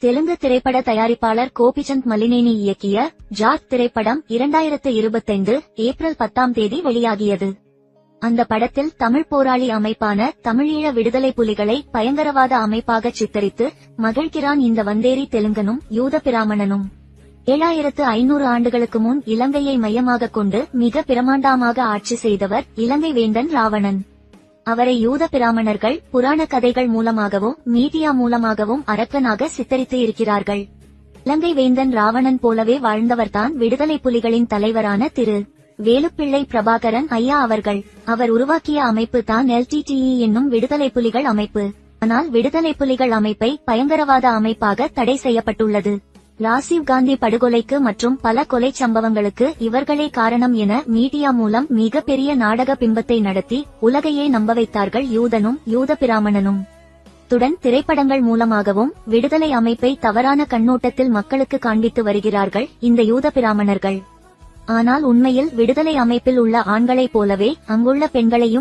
தெலுங்கு திரைப்பட தயாரிப்பாளர் கோபிச்சந்த் மலினேனி இயக்கிய ஜாட் திரைப்படம் 2025 ஏப்ரல் 10 வெளியாகியது. அந்த படத்தில் தமிழ் போராளி அமைப்பான தமிழீழ விடுதலை புலிகளை பயங்கரவாத அமைப்பாக சித்தரித்து மகிழ்கிறான் இந்த வந்தேரி தெலுங்கனும் யூத பிராமணனும். 7500 ஆண்டுகளுக்கு முன் இலங்கையை மையமாக கொண்டு மிக பிரமாண்டமாக ஆட்சி செய்தவர் இலங்கை வேந்தன் ராவணன். அவரை யூத பிராமணர்கள் புராண கதைகள் மூலமாகவும் மீடியா மூலமாகவும் அரக்கனாக சித்தரித்து இருக்கிறார்கள். இலங்கை வேந்தன் ராவணன் போலவே வாழ்ந்தவர்தான் விடுதலை புலிகளின் தலைவரான திரு வேலுப்பிள்ளை பிரபாகரன் ஐயா அவர்கள். அவர் உருவாக்கிய அமைப்பு தான் LTTE என்னும் விடுதலை புலிகள் அமைப்பு. ஆனால் விடுதலை புலிகள் அமைப்பை பயங்கரவாத அமைப்பாக தடை செய்யப்பட்டுள்ளது. ராஜீவ் காந்தி படுகொலைக்கு மற்றும் பல கொலை சம்பவங்களுக்கு இவர்களே காரணம் என மீடியா மூலம் மிக பெரிய நாடக பிம்பத்தை நடத்தி உலகையே நம்ப வைத்தார்கள் யூதனும் யூத பிராமணனும். துடன் திரைப்படங்கள் மூலமாகவும் விடுதலை அமைப்பை தவறான கண்ணோட்டத்தில் மக்களுக்கு காண்பித்து வருகிறார்கள் இந்த யூத பிராமணர்கள். ஆனால் உண்மையில் விடுதலை அமைப்பில் உள்ள ஆண்களைப் போலவே அங்குள்ள பெண்களையும்